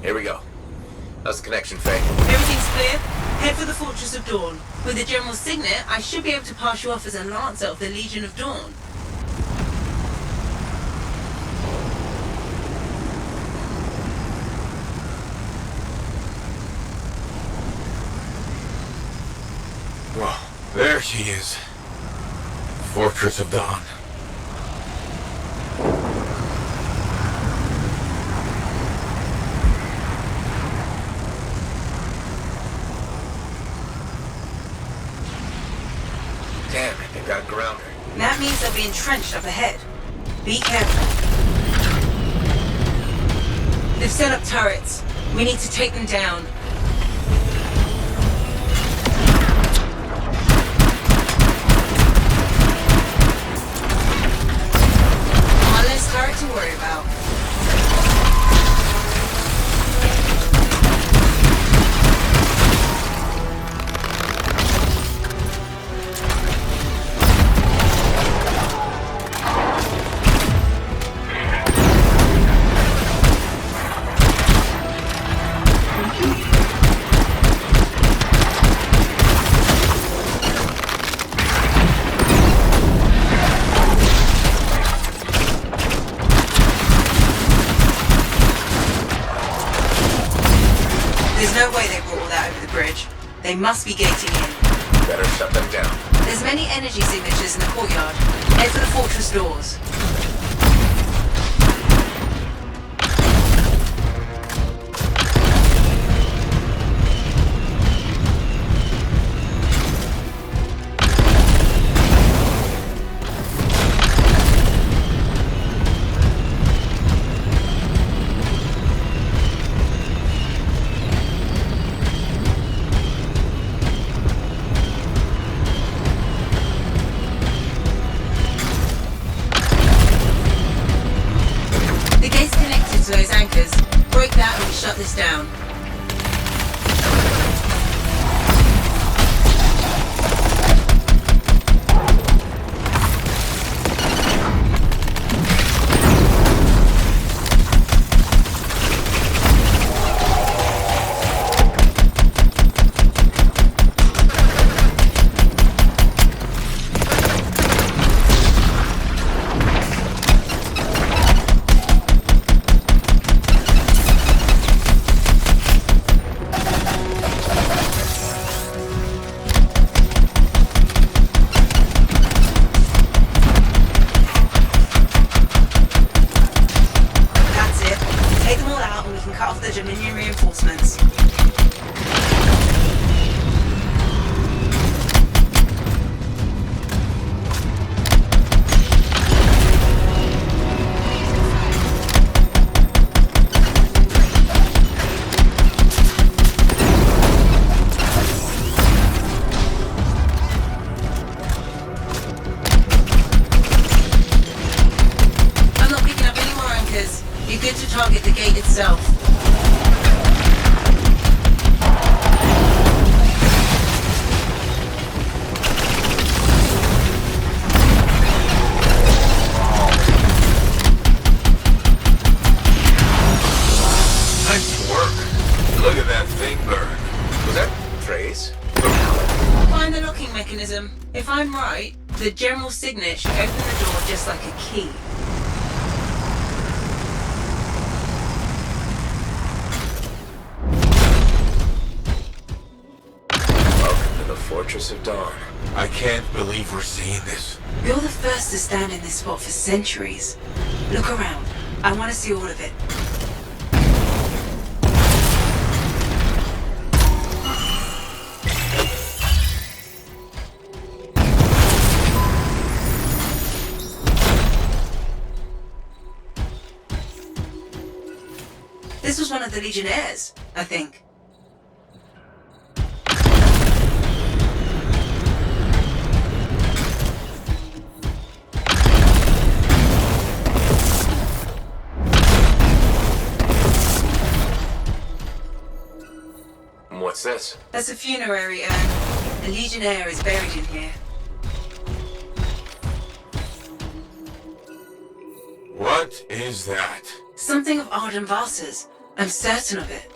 Here we go. How's the connection, Faye? Everything's clear. Head for the Fortress of Dawn. With the General's signet, I should be able to pass you off as a Lancer of the Legion of Dawn. Well, there she is. Fortress of Dawn. Damn it, they've got a grounder. That means they'll be entrenched up ahead. Be careful. They've set up turrets. We need to take them down. One less turret to worry about. There's no way they brought all that over the bridge. They must be gating in. Better shut them down. There's many energy signatures in the courtyard. Head for the fortress doors. To those anchors. Break that and we shut this down. Reinforcements. I'm not picking up any more anchors. You're good to target the gate itself. Look at that thing burn. Was that praise? Find the locking mechanism. If I'm right, the General's signet should open the door just like a key. Welcome to the Fortress of Dawn. I can't believe we're seeing this. You're the first to stand in this spot for centuries. Look around. I want to see all of it. This was one of the Legionnaires, I think. What's this? That's a funerary urn. A Legionnaire is buried in here. What is that? Something of Arden Vasa's. I'm certain of it.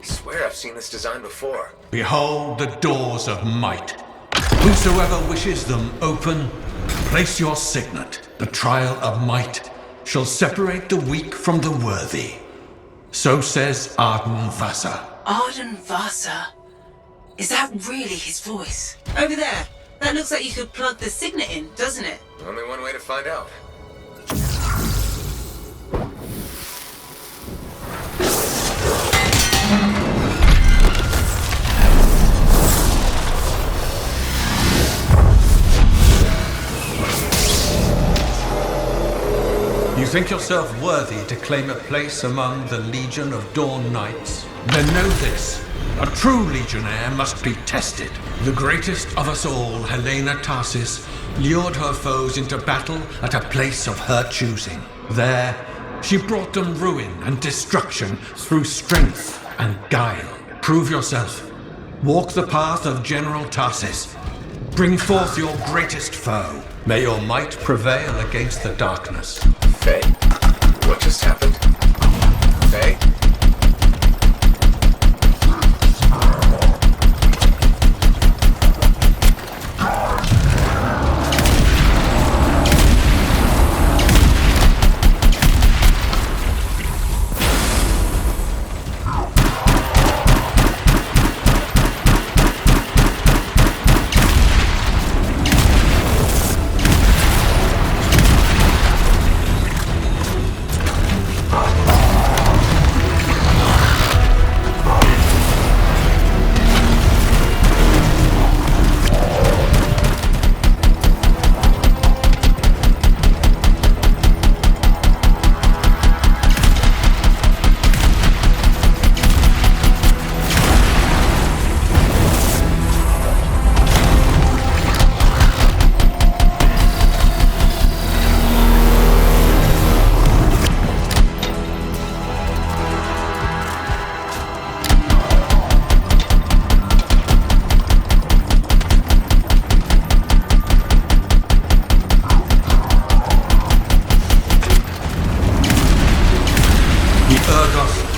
I swear I've seen this design before. Behold the doors of might. Whosoever wishes them open, place your signet. The trial of might shall separate the weak from the worthy. So says Arden Vasa. Arden Vasa? Is that really his voice? Over there. That looks like you could plug the signet in, doesn't it? Only one way to find out. You think yourself worthy to claim a place among the Legion of Dawn Knights? Then know this. A true legionnaire must be tested. The greatest of us all, Helena Tarsis, lured her foes into battle at a place of her choosing. There, she brought them ruin and destruction through strength and guile. Prove yourself. Walk the path of General Tarsis. Bring forth your greatest foe. May your might prevail against the darkness. Faye? What just happened? Faye?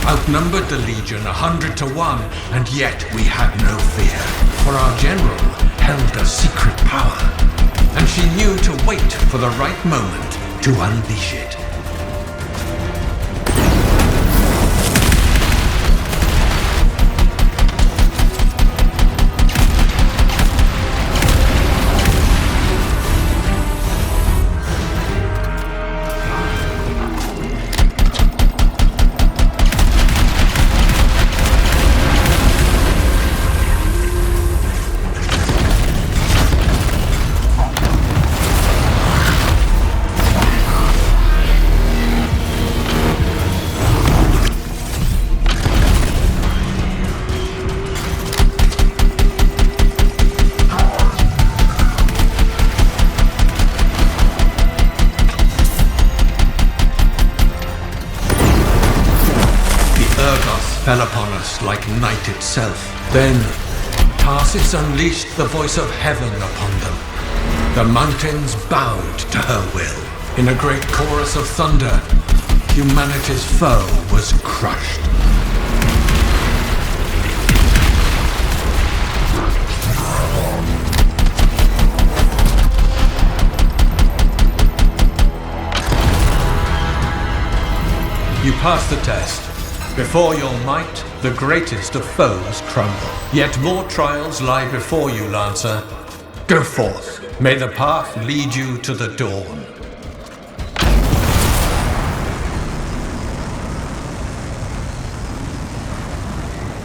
Outnumbered the Legion 100 to 1, and yet we had no fear. For our general held a secret power, and she knew to wait for the right moment to unleash it. Fell upon us like night itself. Then Tarsis unleashed the voice of heaven upon them. The mountains bowed to her will. In a great chorus of thunder, humanity's foe was crushed. You passed the test. Before your might, the greatest of foes crumble. Yet more trials lie before you, Lancer. Go forth. May the path lead you to the dawn.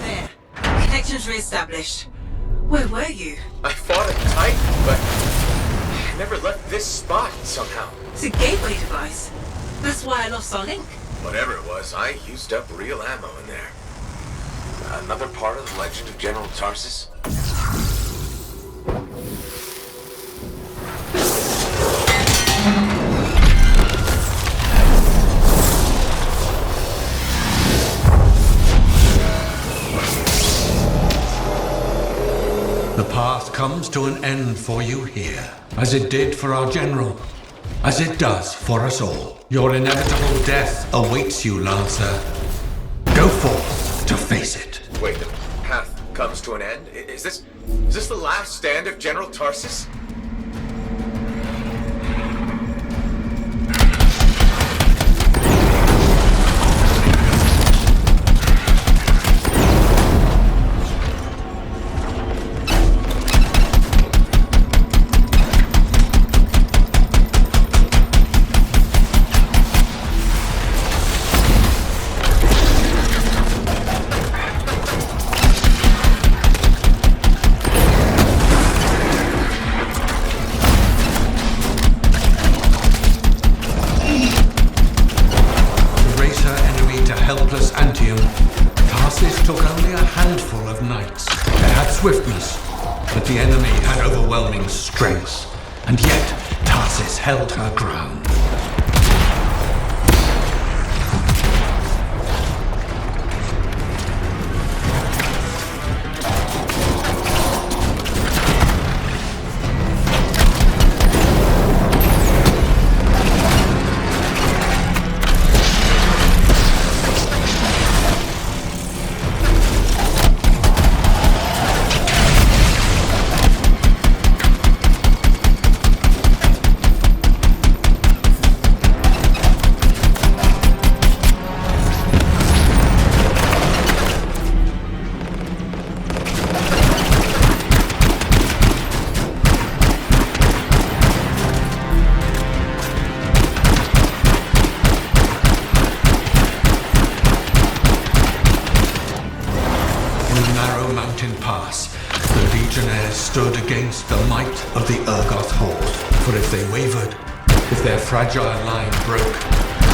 There. Connections re-established. Where were you? I fought it tight, but I never left this spot somehow. It's a gateway device. That's why I lost our link. Whatever it was, I used up real ammo in there. Another part of the legend of General Tarsis? The path comes to an end for you here, as it did for our general, as it does for us all. Your inevitable death awaits you, Lancer. Go forth to face it. Wait, the path comes to an end? Is this the last stand of General Tarsus? Helpless Anthem, Tarsus took only a handful of knights. They had swiftness, but the enemy had overwhelming strength, and yet Tarsus held her ground. The Legionnaires stood against the might of the Urgoth horde. For if they wavered, if their fragile line broke,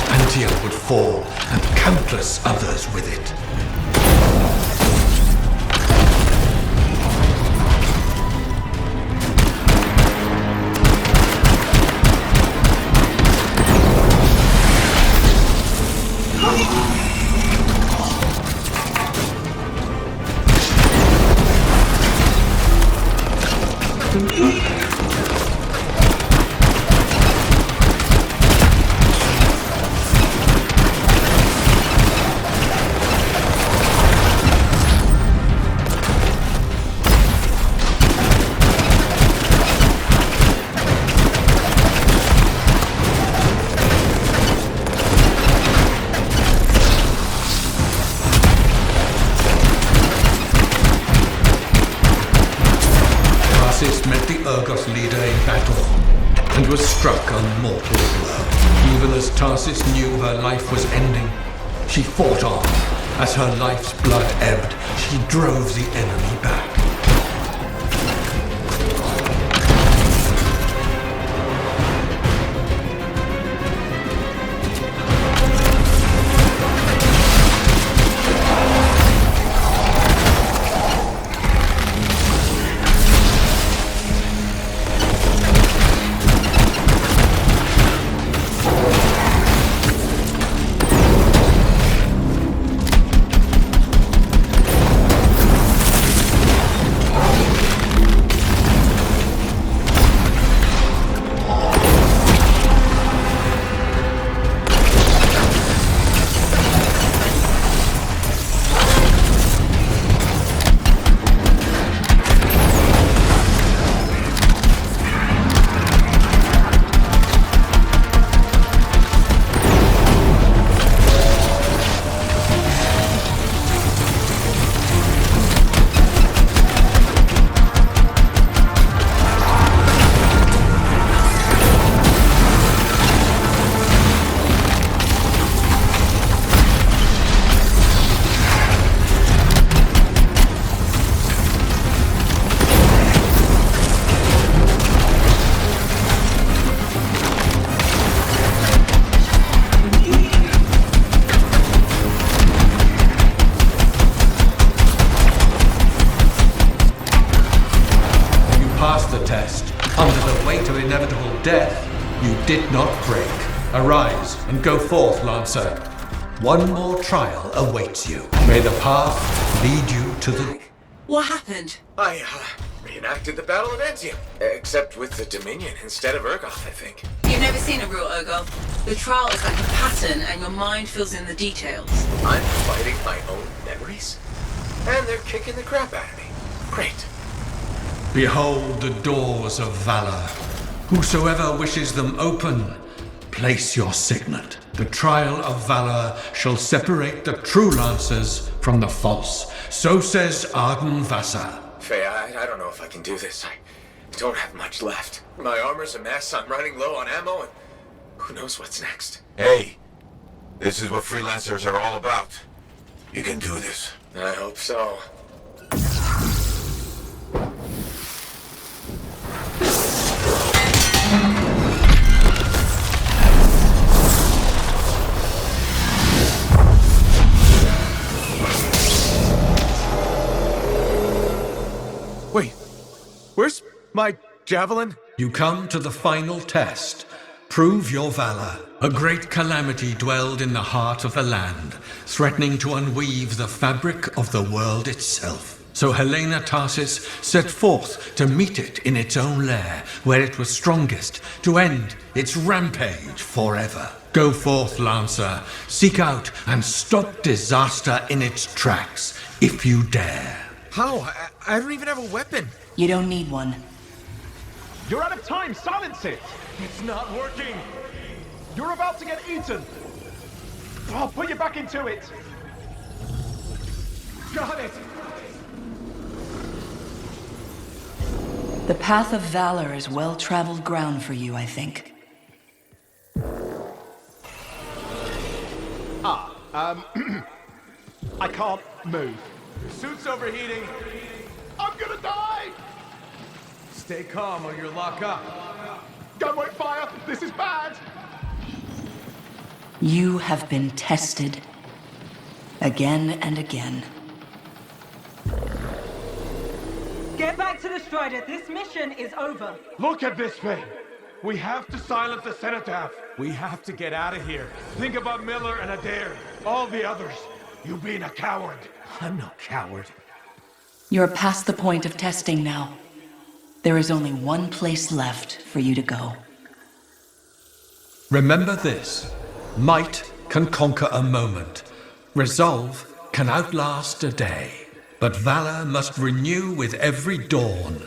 Anthem would fall, and countless others with it. Met the Urgoth leader in battle, and was struck a mortal blow. Even as Tarsus knew her life was ending, she fought on. As her life's blood ebbed, she drove the enemy back. Under the weight of inevitable death, you did not break. Arise and go forth, Lancer. One more trial awaits you. May the path lead you to the... What happened? I reenacted the Battle of Anthem, except with the Dominion instead of Urgoth, I think. You've never seen a real Urgoth. The trial is like a pattern and your mind fills in the details. I'm fighting my own memories? And they're kicking the crap out of me. Great. Behold the doors of valor. Whosoever wishes them open, place your signet. The trial of valor shall separate the true lancers from the false. So says Arden Vasa. Faye, I don't know if I can do this. I don't have much left. My armor's a mess, I'm running low on ammo, and who knows what's next. Hey, this is what freelancers are all about. You can do this. I hope so. Wait, where's my javelin? You come to the final test. Prove your valor. A great calamity dwelled in the heart of the land, threatening to unweave the fabric of the world itself. So Helena Tarsis set forth to meet it in its own lair, where it was strongest, to end its rampage forever. Go forth, Lancer. Seek out and stop disaster in its tracks, if you dare. How? I don't even have a weapon. You don't need one. You're out of time! Silence it! It's not working. You're about to get eaten! I'll put you back into it! Got it! The path of valor is well-traveled ground for you, I think. I can't move. Your suit's overheating. I'm gonna die! Stay calm or you'll lock up. Gun won't fire! This is bad! You have been tested. Again and again. Get back to the Strider. This mission is over. Look at this thing! We have to silence the cenotaph. We have to get out of here. Think about Miller and Adair. All the others. You being a coward. I'm no coward. You're past the point of testing now. There is only one place left for you to go. Remember this. Might can conquer a moment. Resolve can outlast a day. But valor must renew with every dawn.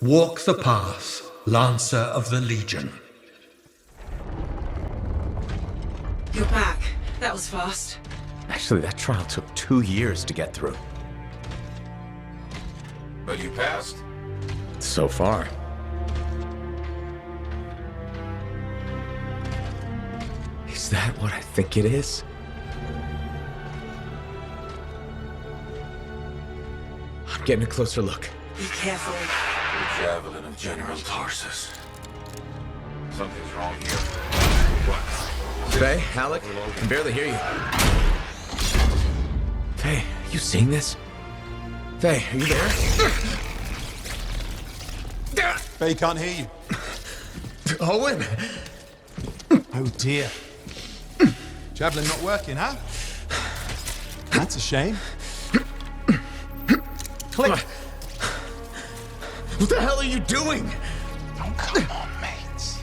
Walk the path, Lancer of the Legion. You're back. That was fast. Actually, that trial took 2 years to get through. But you passed? So far. Is that what I think it is? I'm getting a closer look. Be careful. The javelin of General Tarsus. Something's wrong here. Faye, Alec, I can barely hear you. Faye, you seeing this? Faye, are you there? Faye can't hear you. Owen! Oh dear. Javelin not working, huh? That's a shame. Click! What the hell are you doing? Oh, come on, mates.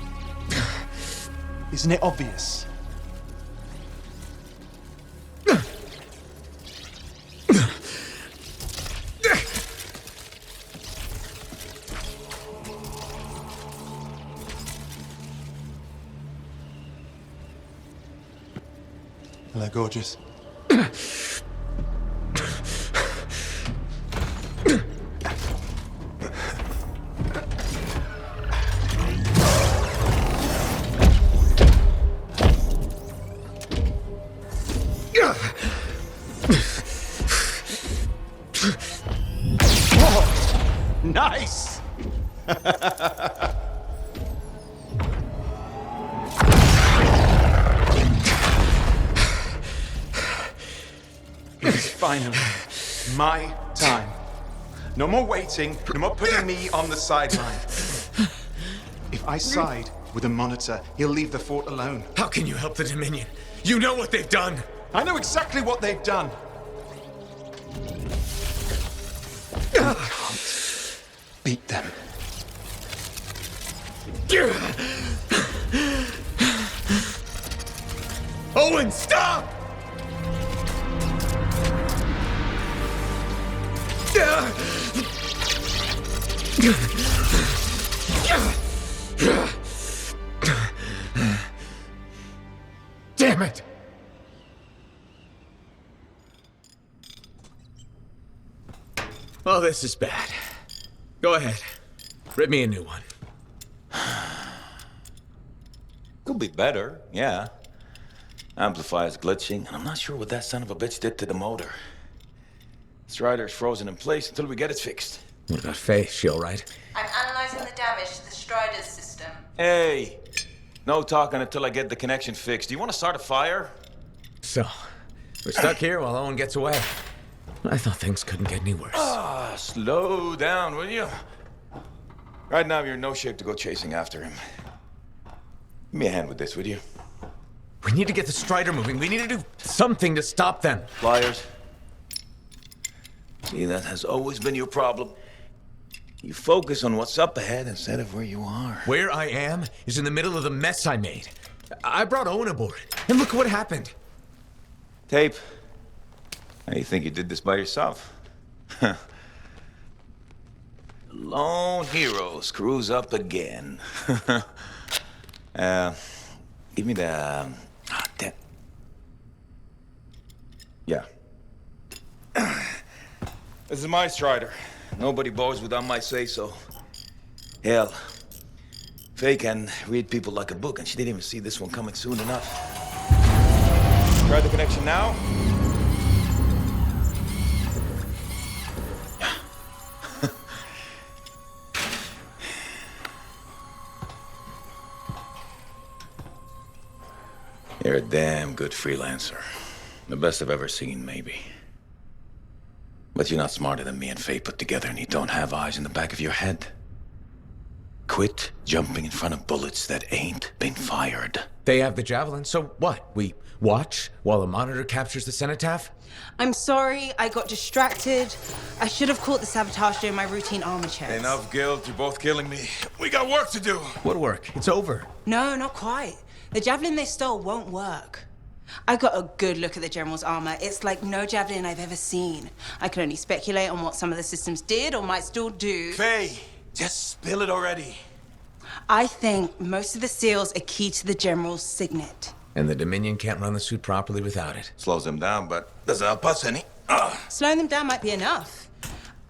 Isn't it obvious? Hello, gorgeous. Nice! It's finally my time. No more waiting, no more putting me on the sideline. If I side with the Monitor, he'll leave the fort alone. How can you help the Dominion? You know what they've done! I know exactly what they've done. can't beat them. Owen, stop! Damn it! Oh, this is bad. Go ahead. Rip me a new one. Could be better, yeah. Amplifier's glitching, and I'm not sure what that son of a bitch did to the motor. Strider's frozen in place until we get it fixed. What about Faith? She all right? I'm analyzing the damage to the Strider's system. Hey, no talking until I get the connection fixed. Do you want to start a fire? So, we're stuck here while Owen gets away. I thought things couldn't get any worse. Slow down, will you? Right now, you're in no shape to go chasing after him. Give me a hand with this, would you? We need to get the Strider moving. We need to do something to stop them. Flyers. See, that has always been your problem. You focus on what's up ahead instead of where you are. Where I am is in the middle of the mess I made. I brought Owen aboard, and look what happened. Tape. How you think you did this by yourself? Lone hero screws up again. Give me the... damn. Yeah. This is my Strider. Nobody bows without my say-so. Hell, Faye can read people like a book, and she didn't even see this one coming soon enough. Try the connection now. You're a damn good freelancer. The best I've ever seen, maybe. But you're not smarter than me and Faye put together, and you don't have eyes in the back of your head. Quit jumping in front of bullets that ain't been fired. They have the javelin, so what? We watch while a monitor captures the cenotaph? I'm sorry, I got distracted. I should have caught the sabotage during my routine armor checks. Enough guilt, you're both killing me. We got work to do. What work? It's over. No, not quite. The javelin they stole won't work. I got a good look at the General's armor. It's like no javelin I've ever seen. I can only speculate on what some of the systems did or might still do. Faye, just spill it already. I think most of the seals are key to the General's signet. And the Dominion can't run the suit properly without it. Slows them down, but doesn't help us any. Slowing them down might be enough.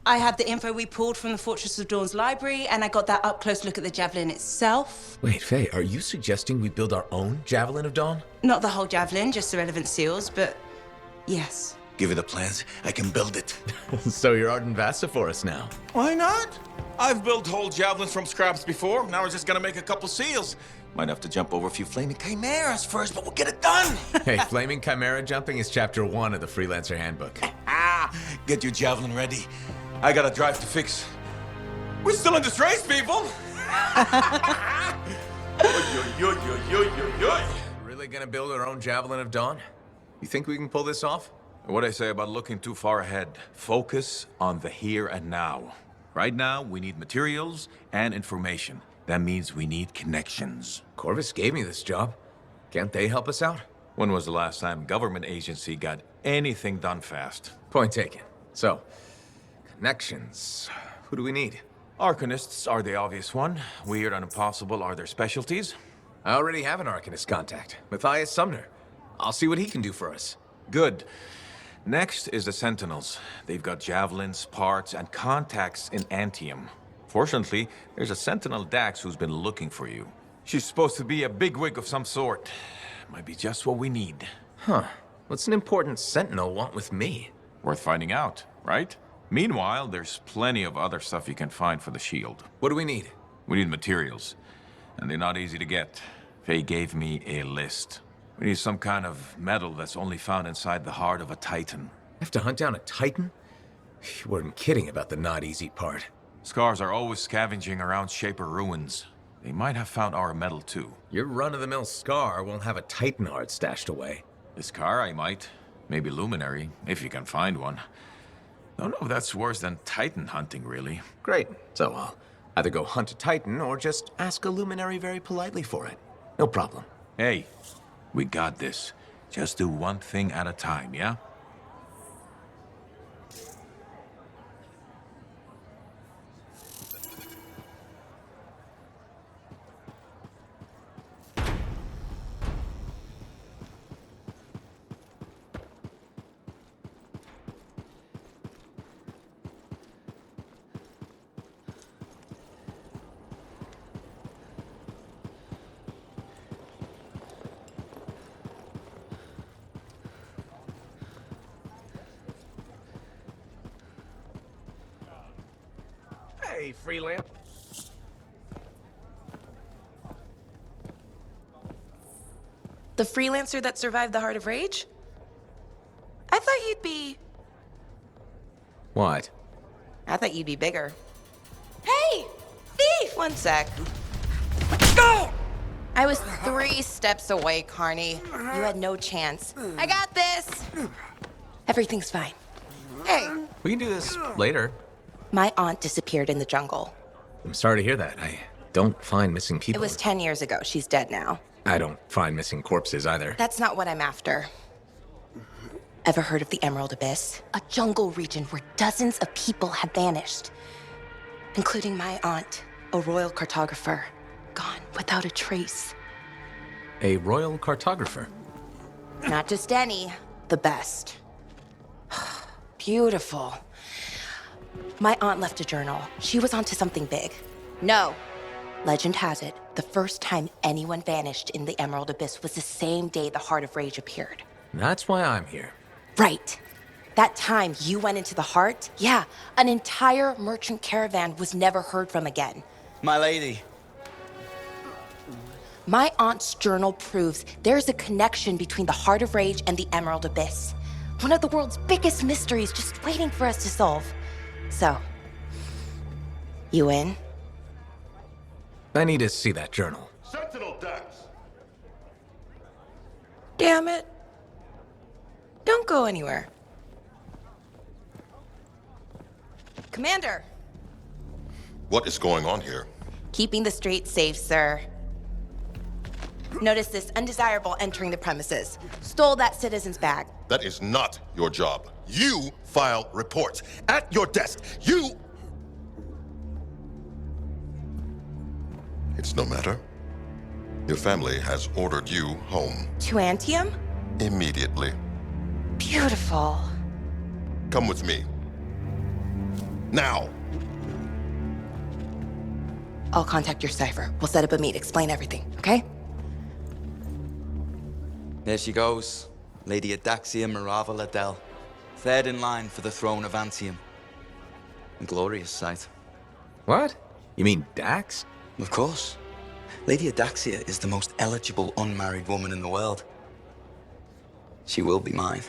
I have the info we pulled from the Fortress of Dawn's library, and I got that up-close look at the javelin itself. Wait, Faye, are you suggesting we build our own Javelin of Dawn? Not the whole javelin, just the relevant seals, but yes. Give me the plans, I can build it. So you're Arden Vassa for us now. Why not? I've built whole javelins from scraps before. Now we're just gonna make a couple seals. Might have to jump over a few flaming chimeras first, but we'll get it done. Hey, flaming chimera jumping is chapter 1 of the Freelancer Handbook. Get your javelin ready. I got a drive to fix. We're still in this race, people! Really gonna build our own Javelin of Dawn? You think we can pull this off? What I say about looking too far ahead. Focus on the here and now. Right now, we need materials and information. That means we need connections. Corvus gave me this job. Can't they help us out? When was the last time government agency got anything done fast? Point taken. So, connections. Who do we need? Arcanists are the obvious one. Weird and impossible are their specialties. I already have an Arcanist contact, Matthias Sumner. I'll see what he can do for us. Good. Next is the Sentinels. They've got javelins, parts, and contacts in Anthem. Fortunately, there's a Sentinel Dax who's been looking for you. She's supposed to be a bigwig of some sort. Might be just what we need. Huh. What's an important Sentinel want with me? Worth finding out, right? Meanwhile, there's plenty of other stuff you can find for the shield. What do we need? We need materials, and they're not easy to get. Faye gave me a list. We need some kind of metal that's only found inside the heart of a Titan. Have to hunt down a Titan? You weren't kidding about the not easy part. Scars are always scavenging around Shaper ruins. They might have found our metal too. Your run-of-the-mill Scar won't have a Titan heart stashed away. This car I might. Maybe Luminary, if you can find one. Don't know if that's worse than Titan hunting, really. Great. So I'll either go hunt a Titan or just ask a luminary very politely for it. No problem. Hey, we got this. Just do one thing at a time, yeah? Hey, freelance. The freelancer that survived the Heart of Rage? I thought you'd be... What? I thought you'd be bigger. Hey! Thief! One sec. I was 3 steps away, Carney. You had no chance. I got this! Everything's fine. Hey! We can do this later. My aunt disappeared in the jungle. I'm sorry to hear that. I don't find missing people. It was 10 years ago. She's dead now. I don't find missing corpses either. That's not what I'm after. Ever heard of the Emerald Abyss? A jungle region where dozens of people have vanished. Including my aunt, a royal cartographer. Gone without a trace. A royal cartographer? Not just any, the best. Beautiful. My aunt left a journal. She was onto something big. No. Legend has it, the first time anyone vanished in the Emerald Abyss was the same day the Heart of Rage appeared. That's why I'm here. Right. That time you went into the Heart, yeah, an entire merchant caravan was never heard from again. My lady. My aunt's journal proves there's a connection between the Heart of Rage and the Emerald Abyss. One of the world's biggest mysteries just waiting for us to solve. So, you in? I need to see that journal. Sentinel Dax! Damn it. Don't go anywhere. Commander! What is going on here? Keeping the streets safe, sir. Notice this undesirable entering the premises. Stole that citizen's bag. That is not your job. You file reports. At your desk, you... It's no matter. Your family has ordered you home. To Anthem? Immediately. Beautiful. Come with me. Now! I'll contact your cipher. We'll set up a meet, explain everything, okay? There she goes. Lady Adaxia Mirava Ladell. Third in line for the throne of Anthem. A glorious sight. What? You mean Dax? Of course. Lady Adaxia is the most eligible unmarried woman in the world. She will be mine.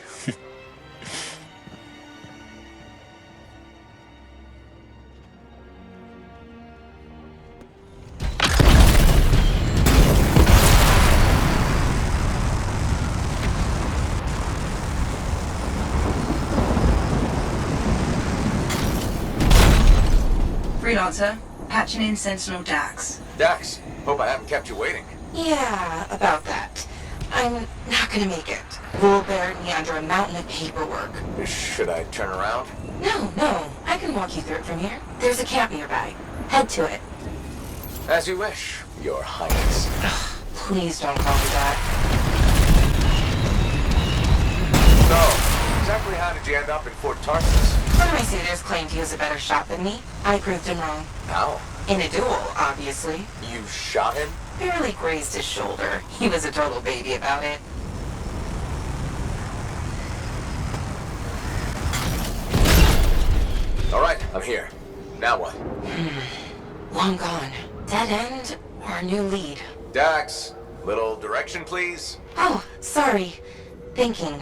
Freelancer, patching in Sentinel Dax. Dax, hope I haven't kept you waiting. Yeah, about that. I'm not gonna make it. We'll bury me under a mountain of paperwork. Should I turn around? No, I can walk you through it from here. There's a camp nearby. Head to it. As you wish, Your Highness. Please don't call me that. So, exactly how did you end up in Fort Tarsus? One of my suitors claimed he was a better shot than me. I proved him wrong. How? In a duel, obviously. You shot him? Barely grazed his shoulder. He was a total baby about it. All right, I'm here. Now what? Long gone. Dead end or a new lead? Dax, little direction, please. Oh, sorry. Thinking.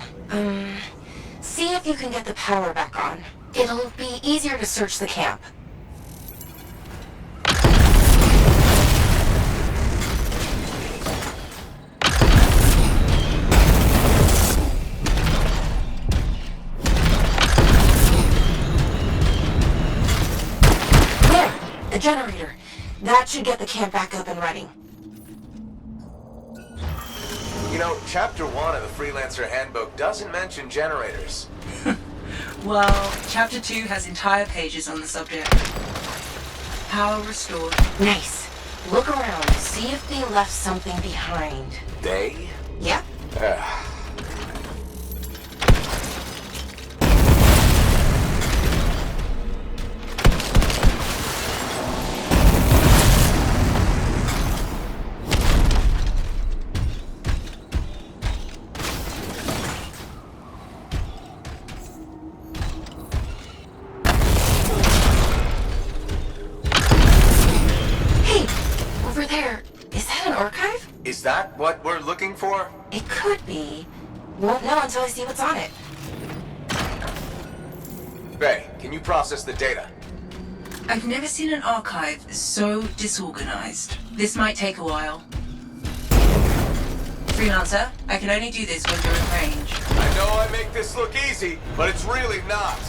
See if you can get the power back on. It'll be easier to search the camp. The generator. That should get the camp back up and running. You know, Chapter 1 of the Freelancer Handbook doesn't mention generators. Well, Chapter 2 has entire pages on the subject. Power restored. Nice. Look around, see if they left something behind. They? Yep. Is that what we're looking for? It could be. Won't know until I see what's on it. Ray, can you process the data? I've never seen an archive so disorganized. This might take a while. Freelancer, I can only do this when you're in range. I know I make this look easy, but it's really not.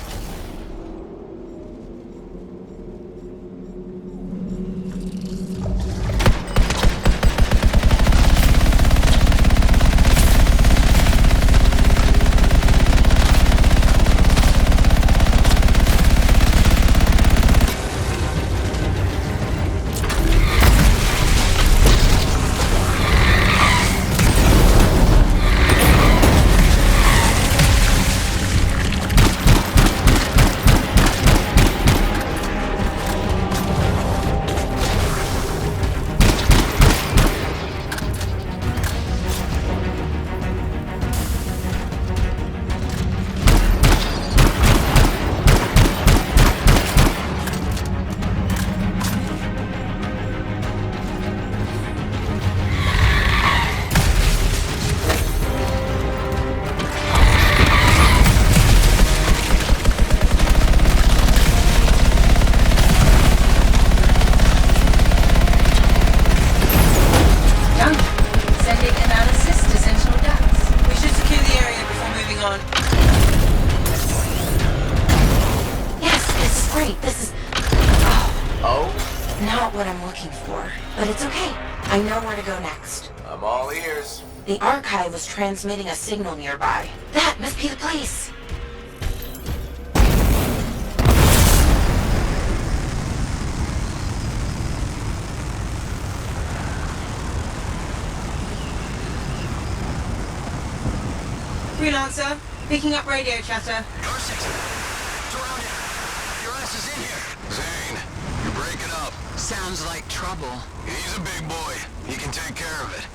The archive was transmitting a signal nearby. That must be the place. Freelancer, picking up radio chatter. Your ass is in here. Zane, you're breaking up. Sounds like trouble. He's a big boy. He can take care of it.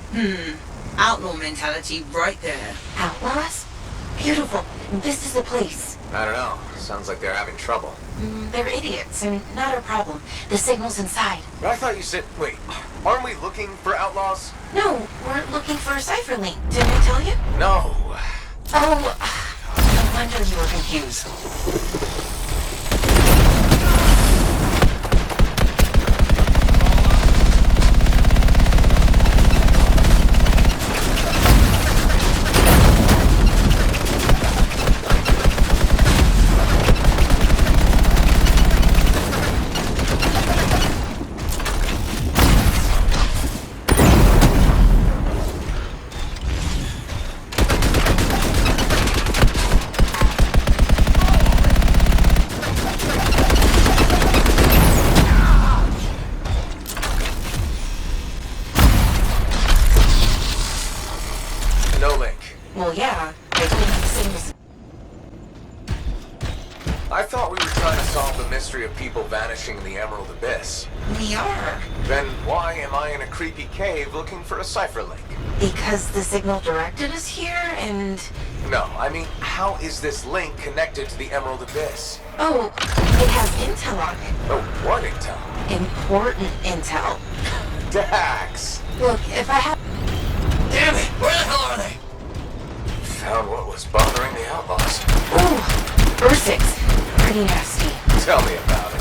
Outlaw mentality right there. Outlaws? Beautiful. This is the place. I don't know. Sounds like they're having trouble. They're idiots, and not our problem. The signal's inside. But I thought you said... Wait, aren't we looking for outlaws? No, we're looking for a cipher link. Didn't I tell you? No. Oh, no wonder you were confused. Well, yeah, I think the signals. I thought we were trying to solve the mystery of people vanishing in the Emerald Abyss. We are. Then why am I in a creepy cave looking for a cipher link? Because the signal directed us here, and... No, I mean, how is this link connected to the Emerald Abyss? Oh, it has intel on it. Oh, what intel? Important intel. Dax! Look, if I have... Damn it! Where the hell are they? Found what was bothering the outlaws. Ooh, Ursix. Pretty nasty. Tell me about it.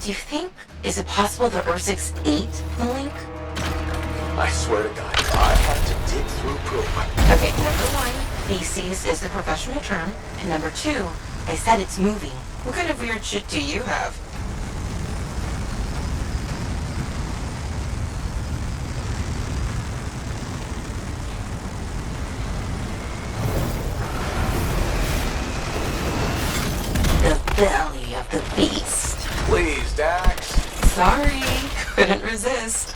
do you think? Is it possible the Ursix ate the link? I swear to God, I have to dig through poop. Okay, number one, feces is the professional term. And number two, I said it's moving. What kind of weird shit do you have? The belly of the beast. Please, Dax. Sorry, couldn't resist.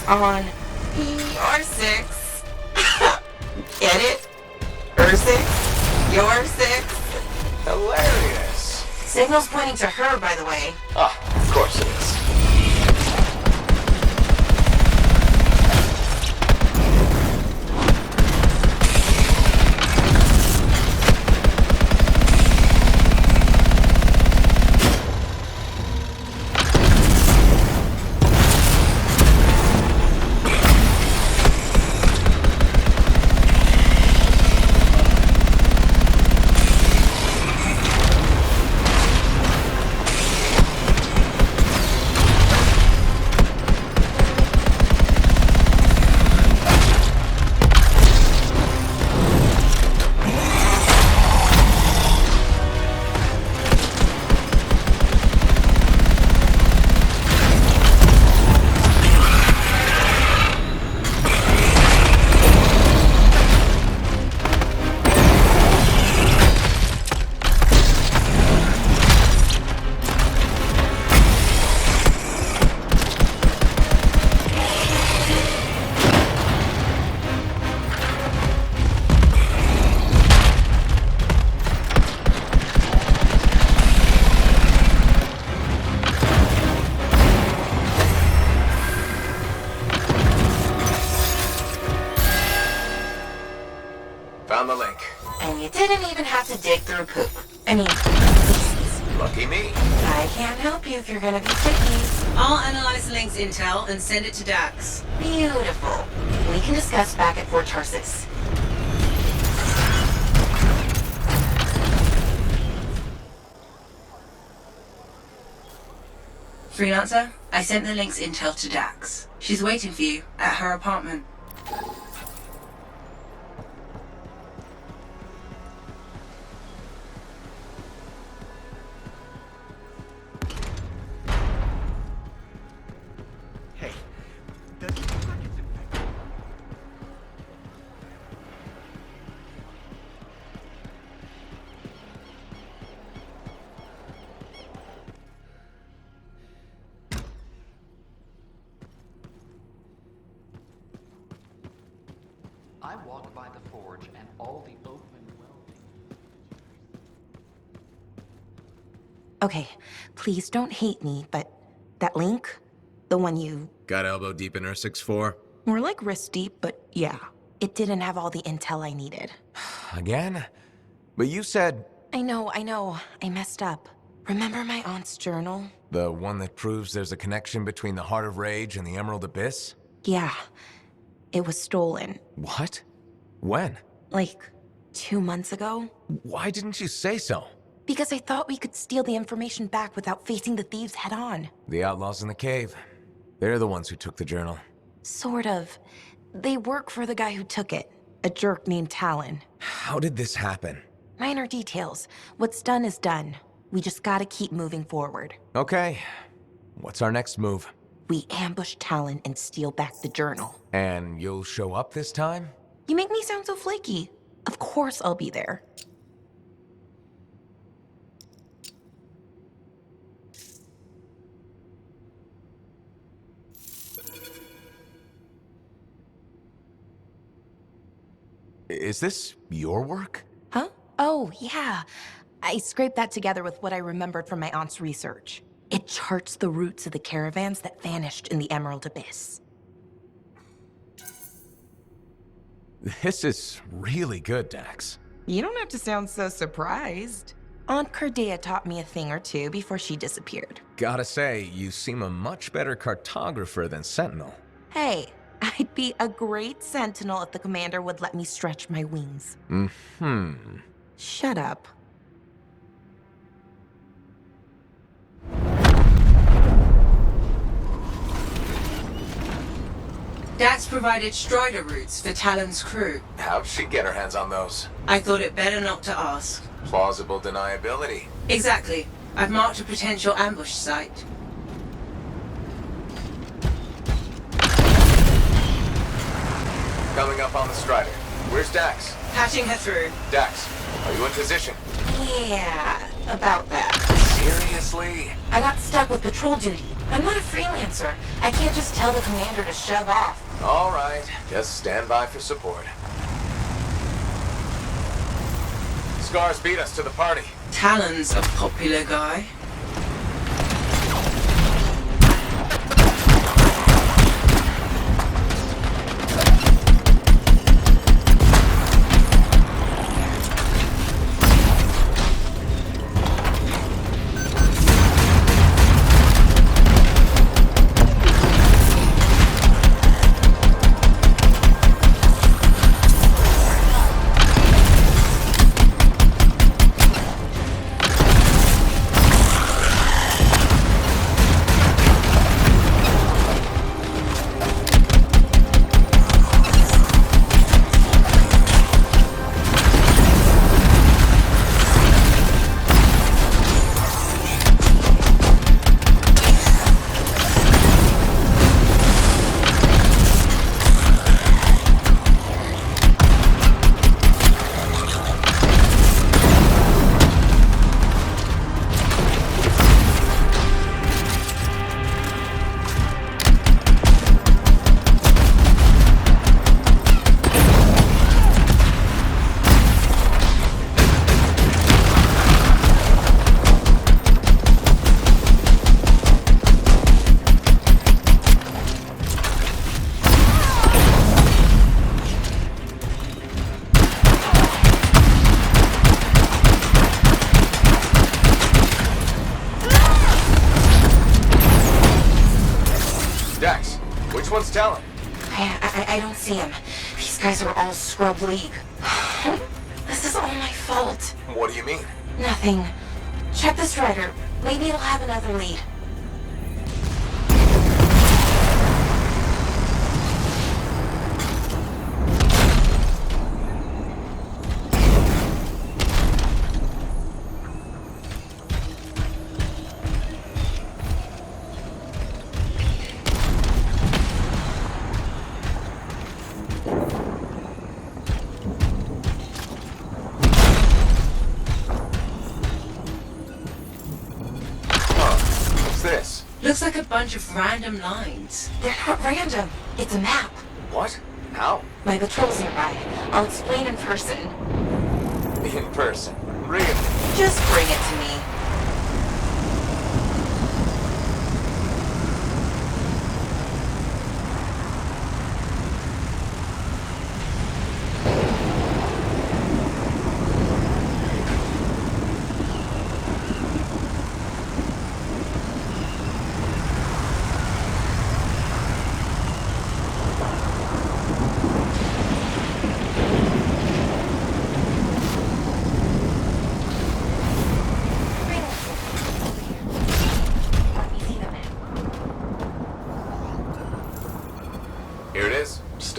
On ER6. Get it? Ursix? Your 6? Hilarious. Signal's pointing to her, by the way. Ah, of course it is. Found the link. And you didn't even have to dig through poop. I mean, lucky me. I can't help you if you're gonna be picky. I'll analyze the link's intel and send it to Dax. Beautiful. We can discuss back at Fort Tarsis. Freelancer, I sent the link's intel to Dax. She's waiting for you at her apartment. I walk by the forge and all the open Okay, please don't hate me, but that link, The one you... Got elbow deep in her 6'4"? More like wrist deep, but yeah. It didn't have all the intel I needed. Again? But you said... I know. I messed up. Remember my aunt's journal? The one that proves there's a connection between the Heart of Rage and the Emerald Abyss? Yeah. It was stolen. What? When? Like, 2 months ago? Why didn't you say so? Because I thought we could steal the information back without facing the thieves head on. The outlaws in the cave. They're the ones who took the journal. Sort of. They work for the guy who took it. A jerk named Talon. How did this happen? Minor details. What's done is done. We just gotta keep moving forward. Okay. What's our next move? We ambush Talon and steal back the journal. And you'll show up this time? You make me sound so flaky. Of course I'll be there. Is this your work? Huh? Oh, yeah. I scraped that together with what I remembered from my aunt's research. It charts the routes of the caravans that vanished in the Emerald Abyss. This is really good, Dax. You don't have to sound so surprised. Aunt Cordea taught me a thing or two before she disappeared. Gotta say, you seem a much better cartographer than Sentinel. Hey, I'd be a great sentinel if the commander would let me stretch my wings. Mm-hmm. Shut up. Dax provided Strider routes for Talon's crew. How'd she get her hands on those? I thought it better not to ask. Plausible deniability. Exactly. I've marked a potential ambush site. Coming up on the Strider. Where's Dax? Patching her through. Dax, are you in position? Yeah, about that. Seriously? I got stuck with patrol duty. I'm not a freelancer. I can't just tell the commander to shove off. All right, just stand by for support. Scars beat us to the party. Talon's a popular guy. Which one's Talon? I don't see him. These guys are all scrub league. This is all my fault. What do you mean? Nothing. Check this Strider. Maybe it'll have another lead. This? Looks like a bunch of random lines. They're not random. It's a map. What? How? My patrol's nearby. I'll explain in person. In person? Really? Just bring it to me.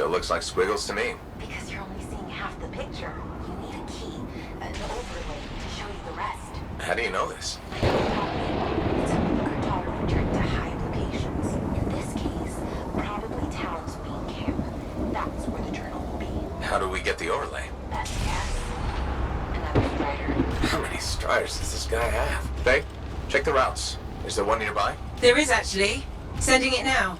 Still looks like squiggles to me. Because you're only seeing half the picture. You need a key, an overlay to show you the rest. How do you know this? It's a cartography trick to hide locations. In this case, probably Talon's main camp. That's where the journal will be. How do we get the overlay? Best guess. Another strider. How many striders does this guy have? Faye, check the routes. Is there one nearby? There is actually. Sending it now.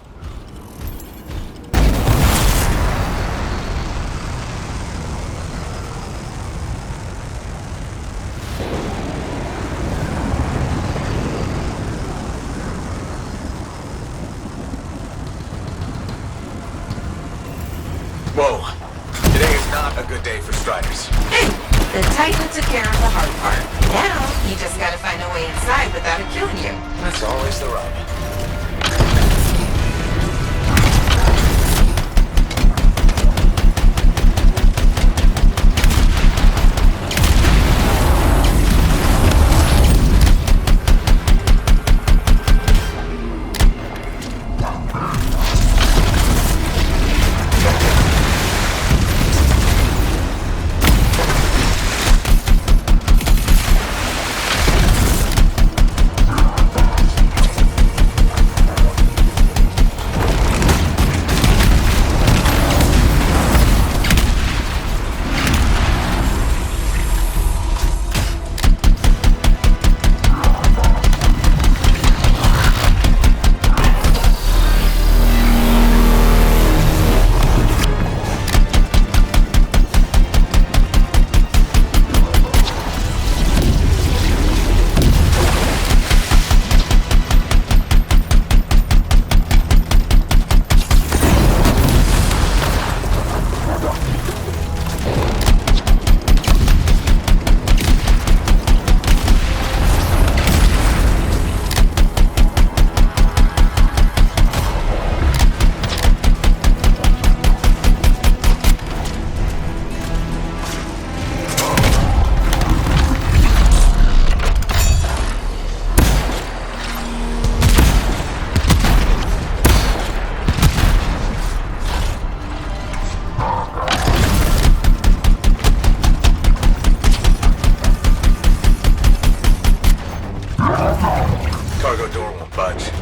Whoa. Today is not a good day for striders. Hey, the Titan took care of the hard part. Now, you just gotta find a way inside without it killing you. That's always the rub.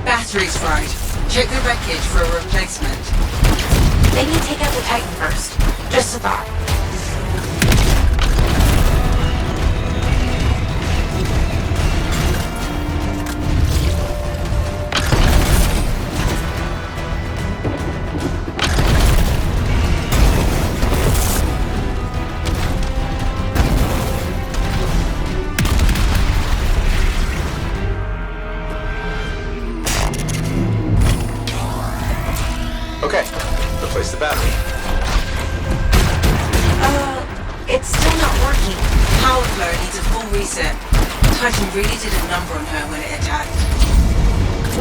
Battery's fried. Check the wreckage for a replacement. Maybe take out the Titan first. Just a thought. Okay, replace the battery. It's still not working. Power flow needs a full reset. Titan really did a number on her when it attacked.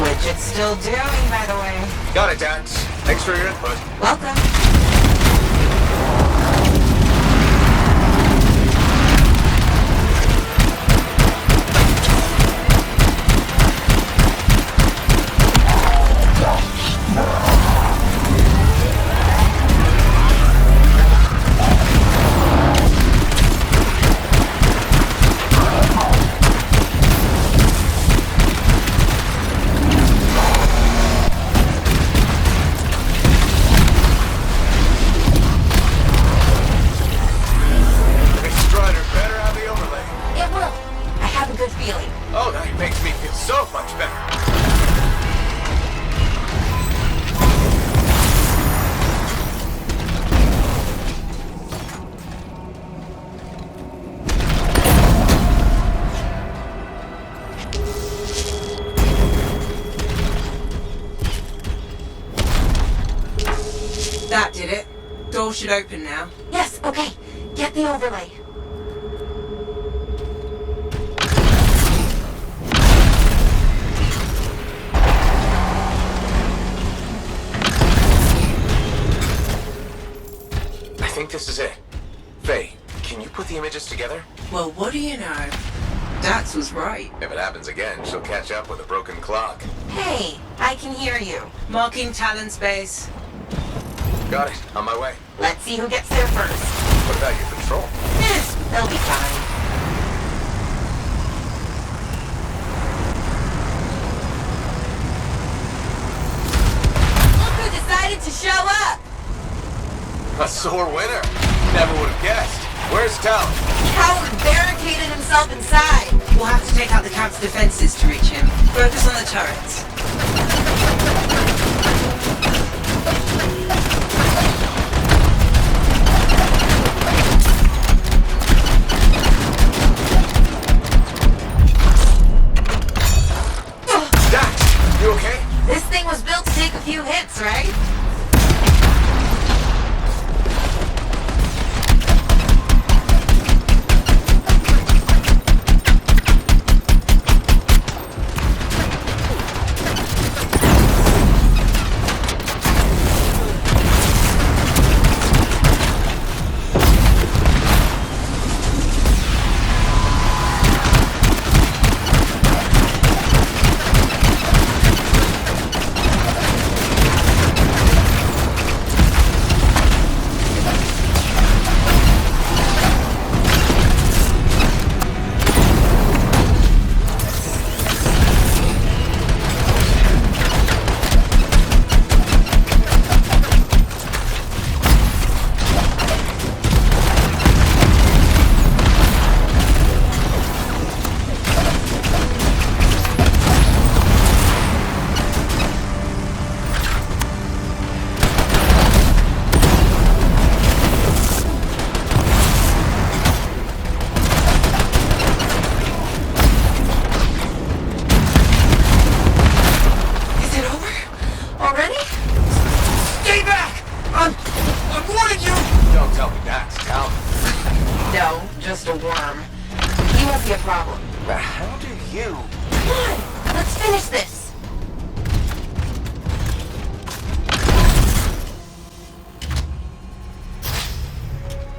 Which it's still doing, by the way. Got it, Dax. Thanks for your input. Welcome. Oh, that makes me feel so much better. That did it. Door should open now. Yes, okay. Get the overlay. I think this is it. Faye, can you put the images together? Well, what do you know? Dax was right. If it happens again, she'll catch up with a broken clock. Hey, I can hear you. Marking Talon's base. Got it. On my way. Let's see who gets there first. What about your patrol? They'll be fine. Look who decided to show up! A sore winner. Never would have guessed. Where's Tal? Howard barricaded himself inside. We'll have to take out the camp's defenses to reach him. Focus on the turrets. Dax, you okay? This thing was built to take a few hits, right? Just a worm. He won't be a problem. But how did you? Come on, let's finish this.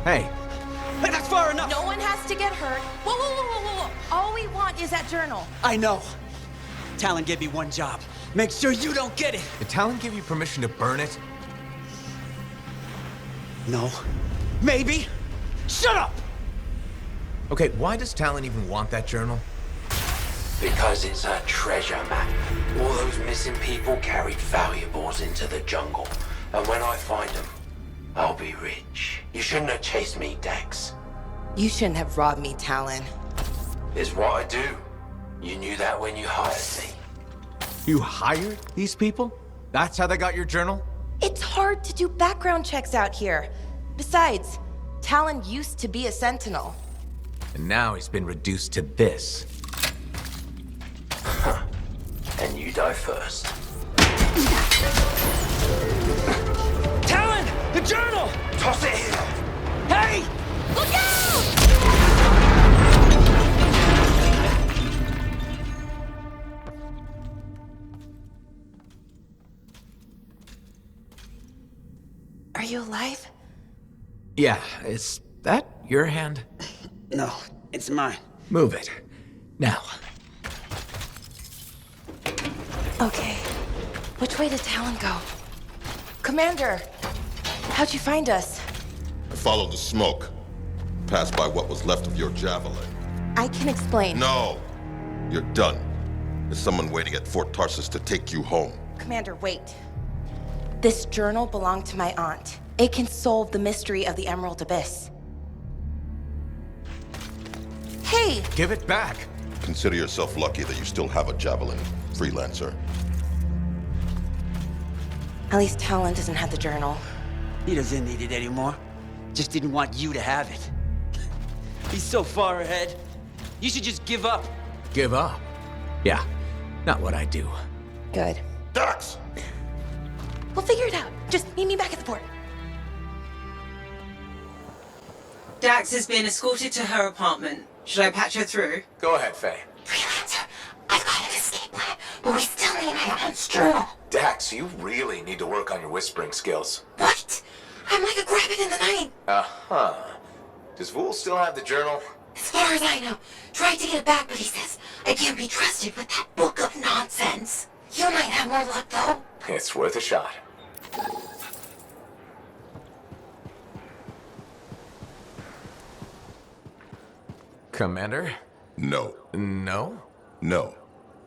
Hey. That's far enough! No one has to get hurt. Whoa, whoa, whoa, whoa, whoa, whoa. All we want is that journal. I know. Talon gave me one job. Make sure you don't get it. Did Talon give you permission to burn it? No. Maybe. Shut up! Okay, why does Talon even want that journal? Because it's a treasure map. All those missing people carried valuables into the jungle. And when I find them, I'll be rich. You shouldn't have chased me, Dax. You shouldn't have robbed me, Talon. It's what I do. You knew that when you hired me. You hired these people? That's how they got your journal? It's hard to do background checks out here. Besides, Talon used to be a sentinel. And now he's been reduced to this. And you die first. Talon! The journal! Toss it here! Hey! Look out! Are you alive? Yeah, is that your hand? No, it's mine. Move it. Now. Okay. Which way did Talon go? Commander! How'd you find us? I followed the smoke. Passed by what was left of your javelin. I can explain. No! You're done. There's someone waiting at Fort Tarsus to take you home. Commander, wait. This journal belonged to my aunt. It can solve the mystery of the Emerald Abyss. Hey! Give it back! Consider yourself lucky that you still have a javelin, freelancer. At least Talon doesn't have the journal. He doesn't need it anymore. Just didn't want you to have it. He's so far ahead. You should just give up. Give up? Yeah, not what I do. Good. Dax! We'll figure it out. Just meet me back at the port. Dax has been escorted to her apartment. Should I patch her through? Go ahead, Faye. Freelancer, I've got an escape plan, but we still need my aunt's journal. Dax, you really need to work on your whispering skills. What? I'm like a rabbit in the night. Uh-huh. Does Vool still have the journal? As far as I know, tried to get it back, but he says I can't be trusted with that book of nonsense. You might have more luck, though. It's worth a shot. Commander? No. No? No.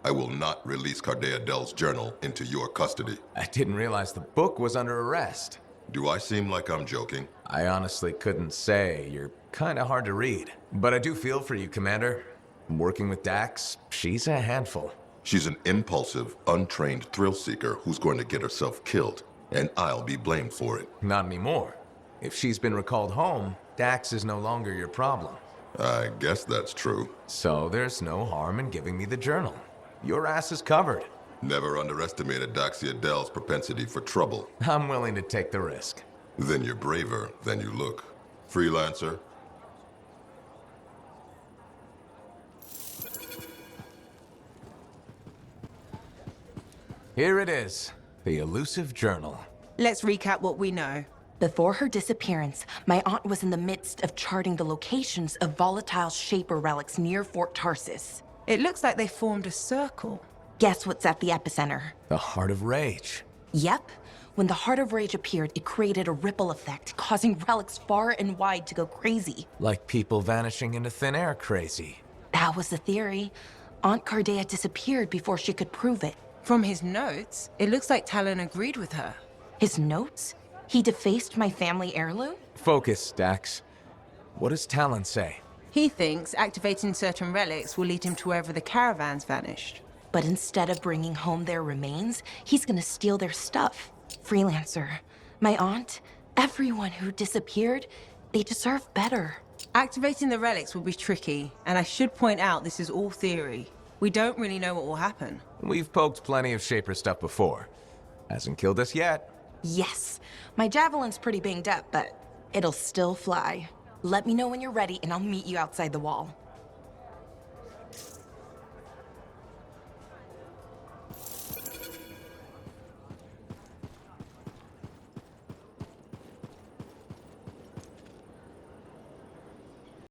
I will not release Cardea Dell's journal into your custody. I didn't realize the book was under arrest. Do I seem like I'm joking? I honestly couldn't say. You're kinda hard to read. But I do feel for you, Commander. Working with Dax, she's a handful. She's an impulsive, untrained thrill seeker who's going to get herself killed, and I'll be blamed for it. Not anymore. If she's been recalled home, Dax is no longer your problem. I guess that's true. So there's no harm in giving me the journal. Your ass is covered. Never underestimate Daxia Dell's propensity for trouble. I'm willing to take the risk. Then you're braver than you look. Freelancer? Here it is, the elusive journal. Let's recap what we know. Before her disappearance, my aunt was in the midst of charting the locations of volatile Shaper relics near Fort Tarsis. It looks like they formed a circle. Guess what's at the epicenter? The Heart of Rage. Yep. When the Heart of Rage appeared, it created a ripple effect, causing relics far and wide to go crazy. Like people vanishing into thin air crazy. That was the theory. Aunt Cardea disappeared before she could prove it. From his notes, it looks like Talon agreed with her. His notes? He defaced my family heirloom? Focus, Dax. What does Talon say? He thinks activating certain relics will lead him to wherever the caravans vanished. But instead of bringing home their remains, he's gonna steal their stuff. Freelancer, my aunt, everyone who disappeared, they deserve better. Activating the relics will be tricky, and I should point out this is all theory. We don't really know what will happen. We've poked plenty of Shaper stuff before. Hasn't killed us yet. Yes, my javelin's pretty banged up, but it'll still fly. Let me know when you're ready and I'll meet you outside the wall.